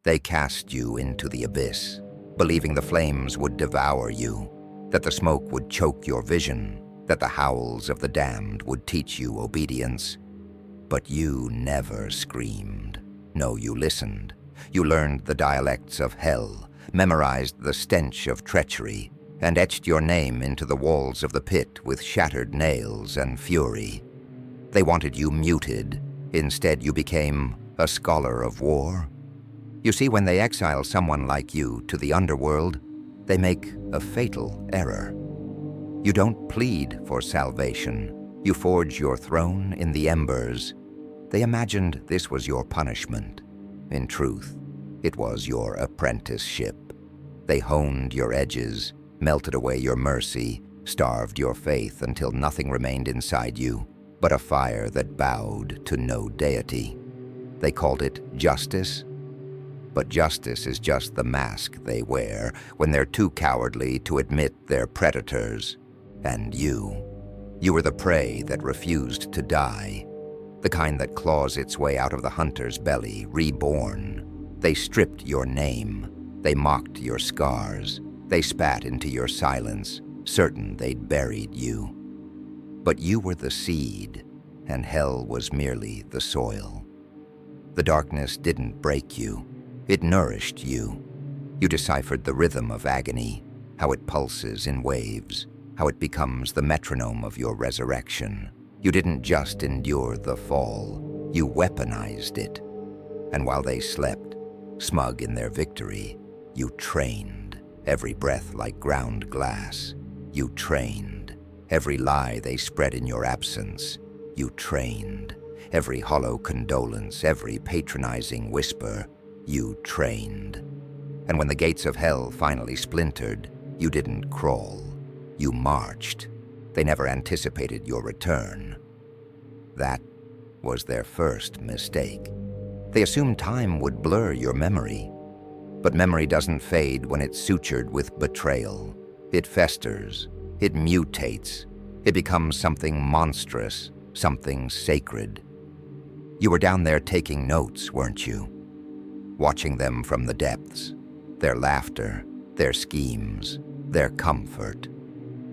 They cast you into the abyss, believing the flames would devour you, that the smoke would choke your vision, that the howls of the damned would teach you obedience. But you never screamed. No, you listened. You learned the dialects of hell, memorized the stench of treachery, and etched your name into the walls of the pit with shattered nails and fury. They wanted you muted. Instead, you became a scholar of war. You see, when they exile someone like you to the underworld, they make a fatal error. You don't plead for salvation. You forge your throne in the embers. They imagined this was your punishment. In truth, it was your apprenticeship. They honed your edges, melted away your mercy, starved your faith until nothing remained inside you but a fire that bowed to no deity. They called it justice. But justice is just the mask they wear when they're too cowardly to admit they're predators. And you were the prey that refused to die, the kind that claws its way out of the hunter's belly, reborn. They stripped your name. They mocked your scars. They spat into your silence, certain they'd buried you. But you were the seed, and hell was merely the soil. The darkness didn't break you. It nourished you. You deciphered the rhythm of agony, how it pulses in waves, how it becomes the metronome of your resurrection. You didn't just endure the fall, you weaponized it. And while they slept, smug in their victory, you trained, every breath like ground glass. You trained, every lie they spread in your absence. You trained, every hollow condolence, every patronizing whisper. You trained. And when the gates of hell finally splintered, you didn't crawl. You marched. They never anticipated your return. That was their first mistake. They assumed time would blur your memory. But memory doesn't fade when it's sutured with betrayal. It festers. It mutates. It becomes something monstrous, something sacred. You were down there taking notes, weren't you? Watching them from the depths, their laughter, their schemes, their comfort.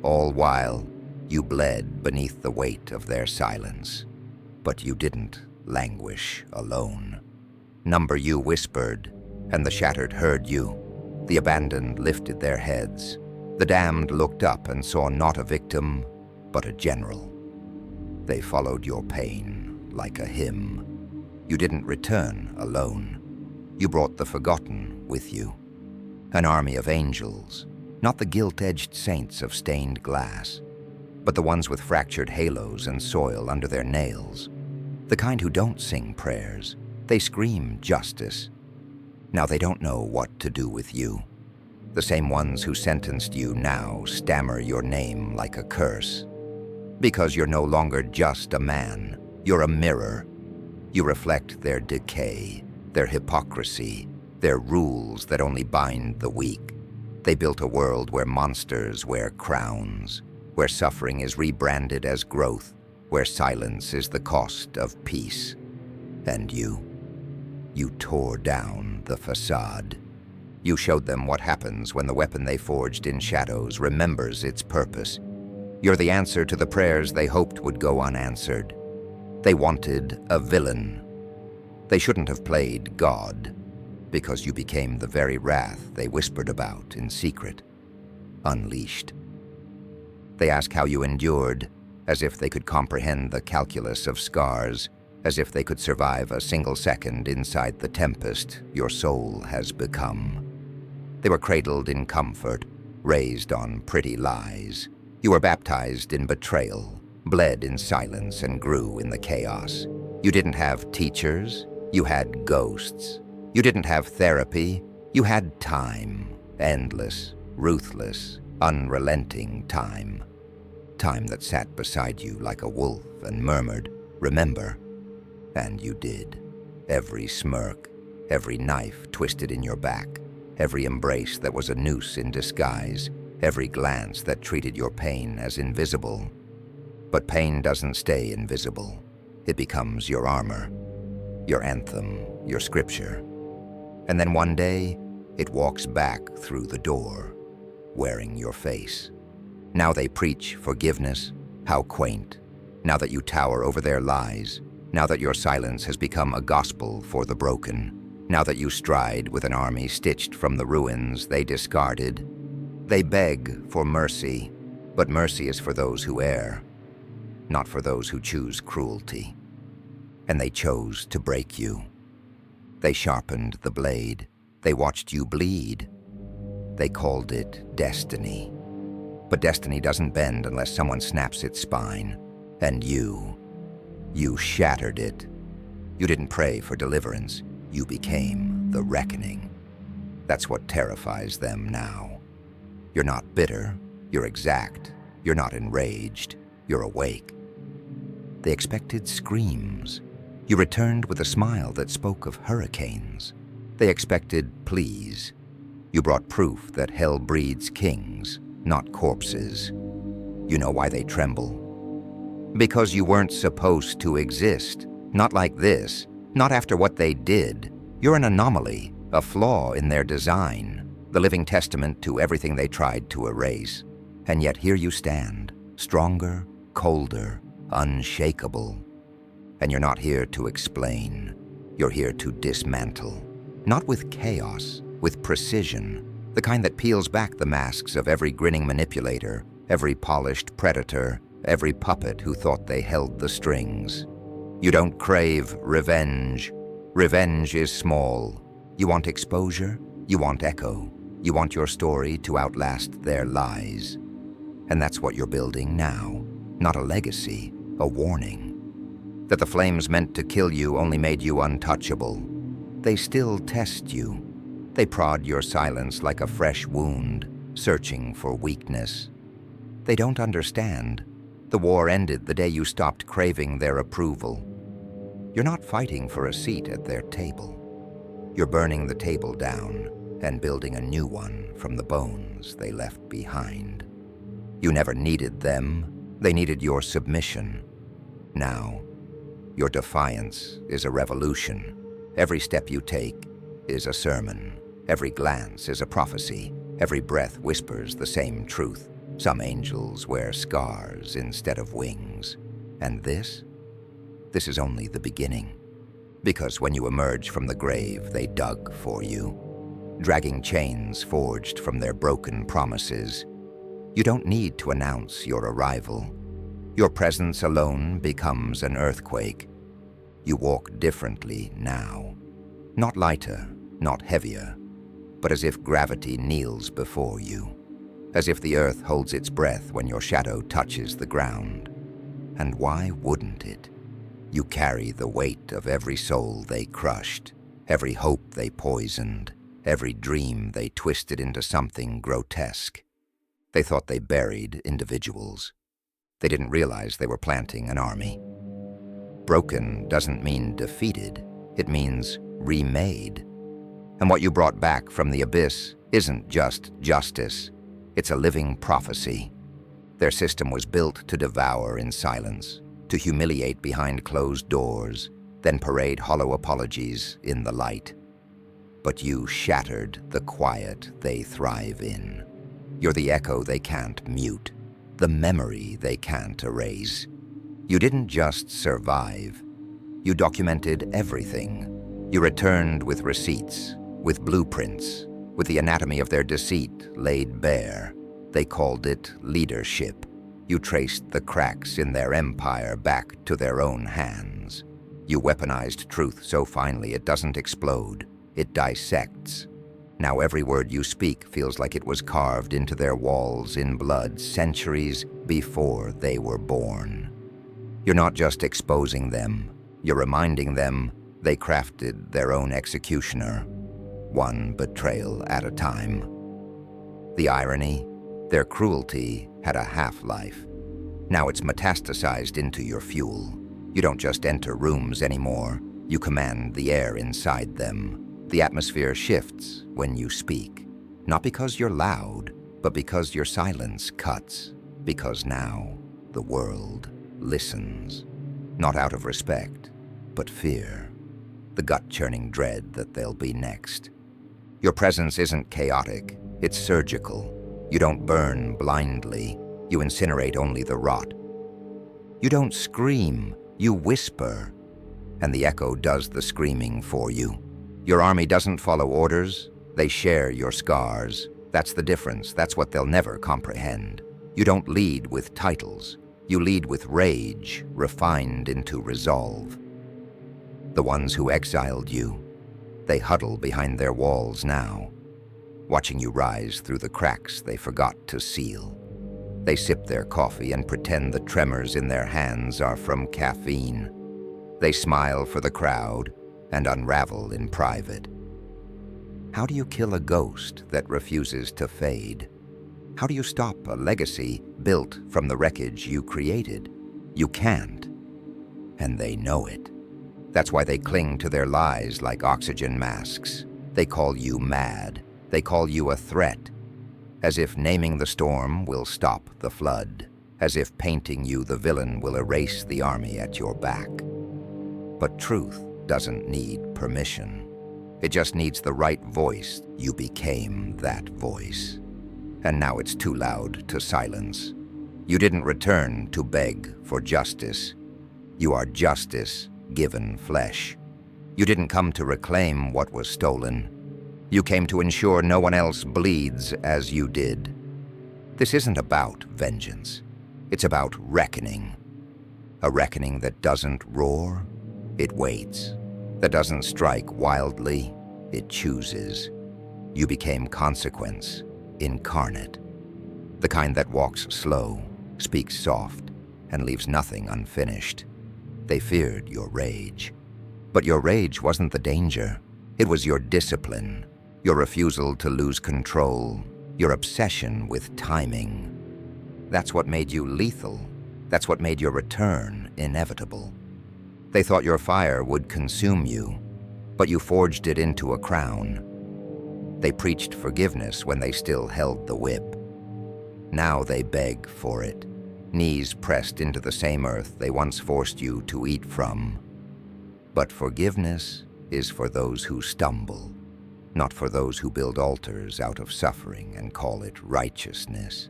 All while, you bled beneath the weight of their silence. But you didn't languish alone. Number you whispered, and the shattered heard you. The abandoned lifted their heads. The damned looked up and saw not a victim, but a general. They followed your pain like a hymn. You didn't return alone. You brought the forgotten with you. An army of angels, not the gilt-edged saints of stained glass, but the ones with fractured halos and soil under their nails. The kind who don't sing prayers. They scream justice. Now they don't know what to do with you. The same ones who sentenced you now stammer your name like a curse. Because you're no longer just a man. You're a mirror. You reflect their decay, their hypocrisy, their rules that only bind the weak. They built a world where monsters wear crowns, where suffering is rebranded as growth, where silence is the cost of peace. And you tore down the facade. You showed them what happens when the weapon they forged in shadows remembers its purpose. You're the answer to the prayers they hoped would go unanswered. They wanted a villain. They shouldn't have played God, because you became the very wrath they whispered about in secret, unleashed. They ask how you endured, as if they could comprehend the calculus of scars, as if they could survive a single second inside the tempest your soul has become. They were cradled in comfort, raised on pretty lies. You were baptized in betrayal, bled in silence, and grew in the chaos. You didn't have teachers, you had ghosts. You didn't have therapy, you had time. Endless, ruthless, unrelenting time. Time that sat beside you like a wolf and murmured, "Remember." And you did. Every smirk, every knife twisted in your back, every embrace that was a noose in disguise, every glance that treated your pain as invisible. But pain doesn't stay invisible. It becomes your armor, your anthem, your scripture. And then one day, it walks back through the door, wearing your face. Now they preach forgiveness. How quaint. Now that you tower over their lies. Now that your silence has become a gospel for the broken. Now that you stride with an army stitched from the ruins they discarded. They beg for mercy, but mercy is for those who err, not for those who choose cruelty. And they chose to break you. They sharpened the blade. They watched you bleed. They called it destiny. But destiny doesn't bend unless someone snaps its spine. And you shattered it. You didn't pray for deliverance. You became the reckoning. That's what terrifies them now. You're not bitter. You're exact. You're not enraged. You're awake. They expected screams. You returned with a smile that spoke of hurricanes. They expected pleas. You brought proof that hell breeds kings, not corpses. You know why they tremble? Because you weren't supposed to exist. Not like this. Not after what they did. You're an anomaly, a flaw in their design, the living testament to everything they tried to erase. And yet here you stand, stronger, colder, unshakable. And you're not here to explain. You're here to dismantle. Not with chaos, with precision, the kind that peels back the masks of every grinning manipulator, every polished predator, every puppet who thought they held the strings. You don't crave revenge. Revenge is small. You want exposure, you want echo, you want your story to outlast their lies. And that's what you're building now. Not a legacy, a warning. That the flames meant to kill you only made you untouchable. They still test you. They prod your silence like a fresh wound, searching for weakness. They don't understand. The war ended the day you stopped craving their approval. You're not fighting for a seat at their table. You're burning the table down and building a new one from the bones they left behind. You never needed them. They needed your submission. Now, your defiance is a revolution. Every step you take is a sermon. Every glance is a prophecy. Every breath whispers the same truth. Some angels wear scars instead of wings. And this is only the beginning. Because when you emerge from the grave they dug for you, dragging chains forged from their broken promises, you don't need to announce your arrival. Your presence alone becomes an earthquake. You walk differently now. Not lighter, not heavier, but as if gravity kneels before you. As if the earth holds its breath when your shadow touches the ground. And why wouldn't it? You carry the weight of every soul they crushed, every hope they poisoned, every dream they twisted into something grotesque. They thought they buried individuals. They didn't realize they were planting an army. Broken doesn't mean defeated. It means remade. And what you brought back from the abyss isn't just justice. It's a living prophecy. Their system was built to devour in silence, to humiliate behind closed doors, then parade hollow apologies in the light. But you shattered the quiet they thrive in. You're the echo they can't mute, the memory they can't erase. You didn't just survive. You documented everything. You returned with receipts, with blueprints, with the anatomy of their deceit laid bare. They called it leadership. You traced the cracks in their empire back to their own hands. You weaponized truth so finely it doesn't explode, it dissects. Now every word you speak feels like it was carved into their walls in blood centuries before they were born. You're not just exposing them, you're reminding them they crafted their own executioner, one betrayal at a time. The irony? Their cruelty had a half-life. Now it's metastasized into your fuel. You don't just enter rooms anymore. You command the air inside them. The atmosphere shifts when you speak. Not because you're loud, but because your silence cuts. Because now the world listens. Not out of respect, but fear. The gut-churning dread that they'll be next. Your presence isn't chaotic, it's surgical. You don't burn blindly, you incinerate only the rot. You don't scream, you whisper, and the echo does the screaming for you. Your army doesn't follow orders, they share your scars. That's the difference, that's what they'll never comprehend. You don't lead with titles, you lead with rage, refined into resolve. The ones who exiled you, they huddle behind their walls now, watching you rise through the cracks they forgot to seal. They sip their coffee and pretend the tremors in their hands are from caffeine. They smile for the crowd and unravel in private. How do you kill a ghost that refuses to fade? How do you stop a legacy built from the wreckage you created? You can't, and they know it. That's why they cling to their lies like oxygen masks. They call you mad. They call you a threat, as if naming the storm will stop the flood, as if painting you the villain will erase the army at your back. But truth doesn't need permission. It just needs the right voice. You became that voice. And now it's too loud to silence. You didn't return to beg for justice. You are justice given flesh. You didn't come to reclaim what was stolen. You came to ensure no one else bleeds as you did. This isn't about vengeance. It's about reckoning. A reckoning that doesn't roar, it waits. That doesn't strike wildly, it chooses. You became consequence, incarnate. The kind that walks slow, speaks soft, and leaves nothing unfinished. They feared your rage. But your rage wasn't the danger. It was your discipline, your refusal to lose control, your obsession with timing. That's what made you lethal. That's what made your return inevitable. They thought your fire would consume you, but you forged it into a crown. They preached forgiveness when they still held the whip. Now they beg for it, knees pressed into the same earth they once forced you to eat from. But forgiveness is for those who stumble, not for those who build altars out of suffering and call it righteousness.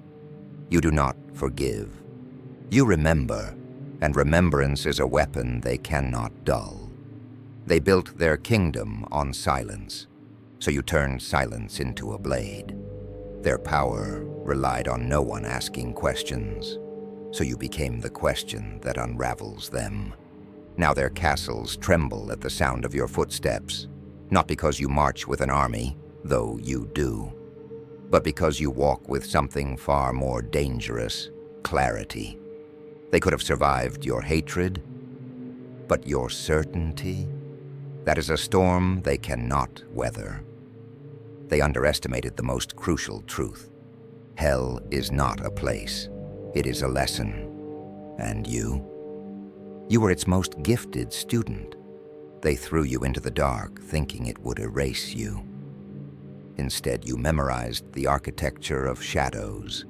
You do not forgive. You remember, and remembrance is a weapon they cannot dull. They built their kingdom on silence, so you turned silence into a blade. Their power relied on no one asking questions, so you became the question that unravels them. Now their castles tremble at the sound of your footsteps, not because you march with an army, though you do, but because you walk with something far more dangerous, clarity. They could have survived your hatred, but your certainty, that is a storm they cannot weather. They underestimated the most crucial truth. Hell is not a place, it is a lesson. And you were its most gifted student. They threw you into the dark, thinking it would erase you. Instead, you memorized the architecture of shadows.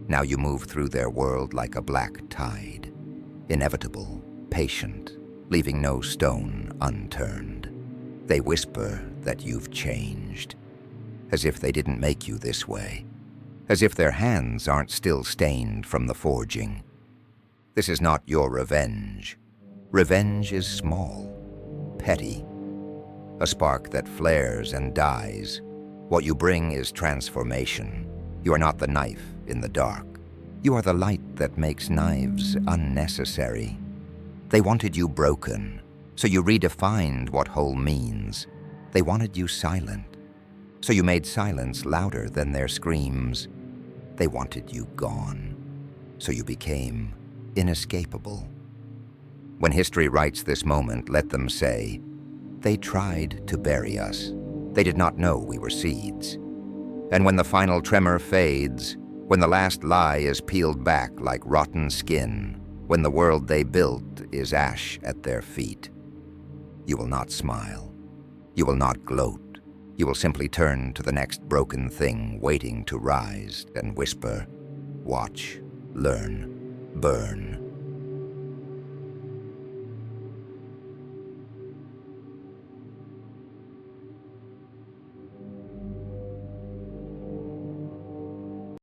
Now you move through their world like a black tide, inevitable, patient, leaving no stone unturned. They whisper that you've changed, as if they didn't make you this way, as if their hands aren't still stained from the forging. This is not your revenge. Revenge is small, petty, a spark that flares and dies. What you bring is transformation. You are not the knife in the dark. You are the light that makes knives unnecessary. They wanted you broken, so you redefined what whole means. They wanted you silent, so you made silence louder than their screams. They wanted you gone, so you became inescapable. When history writes this moment, let them say, they tried to bury us. They did not know we were seeds. And when the final tremor fades, when the last lie is peeled back like rotten skin, when the world they built is ash at their feet, you will not smile. You will not gloat. You will simply turn to the next broken thing waiting to rise and whisper, watch, learn, burn.